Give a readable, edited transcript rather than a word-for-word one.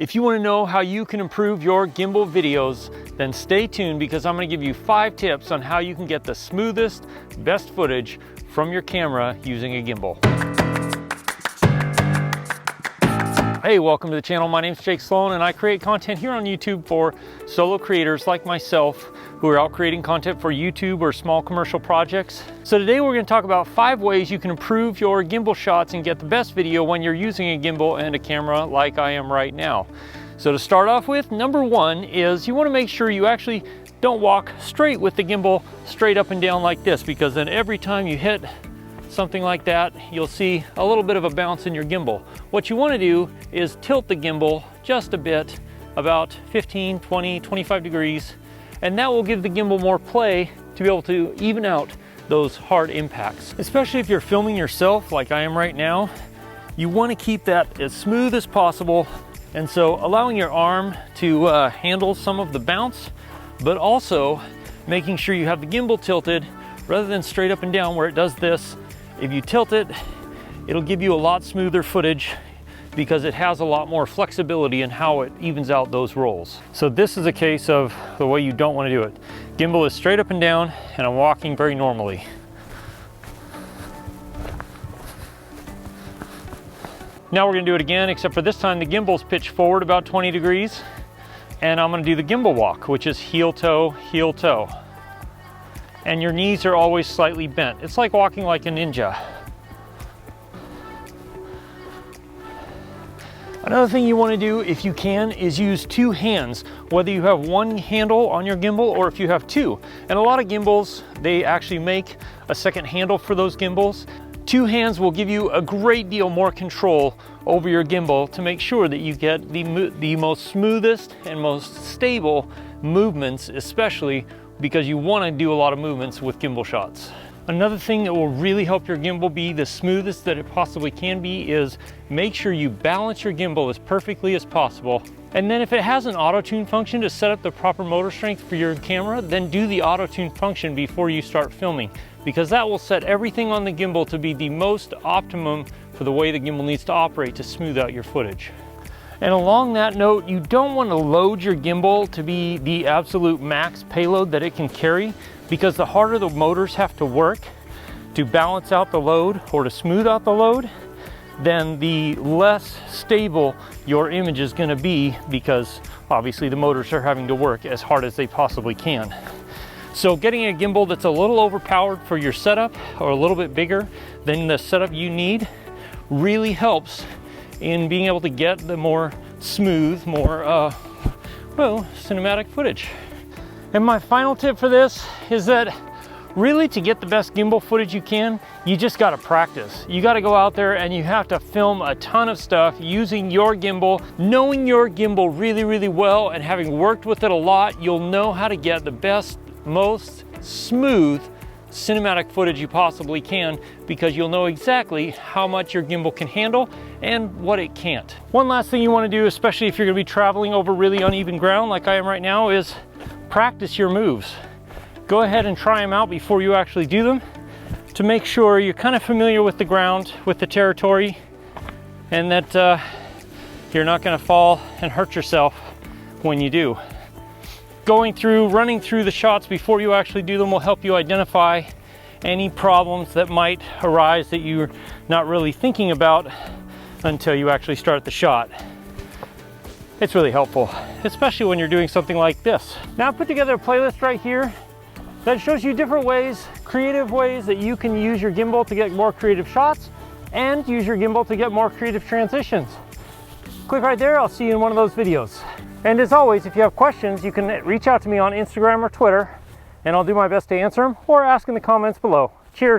If you want to know how you can improve your gimbal videos, then stay tuned because I'm going to give you 5 tips on how you can get the smoothest, best footage from your camera using a gimbal. Hey, welcome to the channel. My name's Jake Sloan and I create content here on YouTube for solo creators like myself who are out creating content for YouTube or small commercial projects. So today we're going to talk about 5 ways you can improve your gimbal shots and get the best video when you're using a gimbal and a camera like I am right now. So to start off with, number 1 is you want to make sure you actually don't walk straight with the gimbal straight up and down like this, because then every time you hit something like that, you'll see a little bit of a bounce in your gimbal. What you want to do is tilt the gimbal just a bit, about 15, 20, 25 degrees, and that will give the gimbal more play to be able to even out those hard impacts. Especially if you're filming yourself like I am right now, you want to keep that as smooth as possible, and so allowing your arm to handle some of the bounce, but also making sure you have the gimbal tilted rather than straight up and down where it does this. If you tilt it, it'll give you a lot smoother footage because it has a lot more flexibility in how it evens out those rolls. So this is a case of the way you don't want to do it. Gimbal is straight up and down and I'm walking very normally. Now we're going to do it again, except for this time the gimbal's pitched forward about 20 degrees and I'm going to do the gimbal walk, which is heel toe, heel toe. And your knees are always slightly bent. It's like walking like a ninja. Another thing you want to do, if you can, is use 2 hands, whether you have 1 handle on your gimbal or if you have 2. And a lot of gimbals, they actually make a second handle for those gimbals. 2 hands will give you a great deal more control over your gimbal to make sure that you get the most smoothest and most stable movements, especially because you want to do a lot of movements with gimbal shots. Another thing that will really help your gimbal be the smoothest that it possibly can be is make sure you balance your gimbal as perfectly as possible. And then if it has an auto tune function to set up the proper motor strength for your camera, then do the auto tune function before you start filming, because that will set everything on the gimbal to be the most optimum for the way the gimbal needs to operate to smooth out your footage. And along that note, you don't want to load your gimbal to be the absolute max payload that it can carry, because the harder the motors have to work to balance out the load or to smooth out the load, then the less stable your image is going to be, because obviously the motors are having to work as hard as they possibly can. So getting a gimbal that's a little overpowered for your setup or a little bit bigger than the setup you need really helps in being able to get the more smooth, more cinematic footage. And my final tip for this is that really, to get the best gimbal footage you can, you just got to practice. You got to go out there and you have to film a ton of stuff using your gimbal. Knowing your gimbal really, really well and having worked with it a lot, you'll know how to get the best, most smooth cinematic footage you possibly can, because you'll know exactly how much your gimbal can handle and what it can't. One last thing you want to do, especially if you're going to be traveling over really uneven ground like I am right now, is practice your moves. Go ahead and try them out before you actually do them to make sure you're kind of familiar with the ground, with the territory, and that you're not going to fall and hurt yourself when you do. Running through the shots before you actually do them will help you identify any problems that might arise that you're not really thinking about until you actually start the shot. It's really helpful, especially when you're doing something like this. Now I put together a playlist right here that shows you different ways, creative ways that you can use your gimbal to get more creative shots and use your gimbal to get more creative transitions. Click right there, I'll see you in one of those videos. And as always, if you have questions, you can reach out to me on Instagram or Twitter, and I'll do my best to answer them or ask in the comments below. Cheers.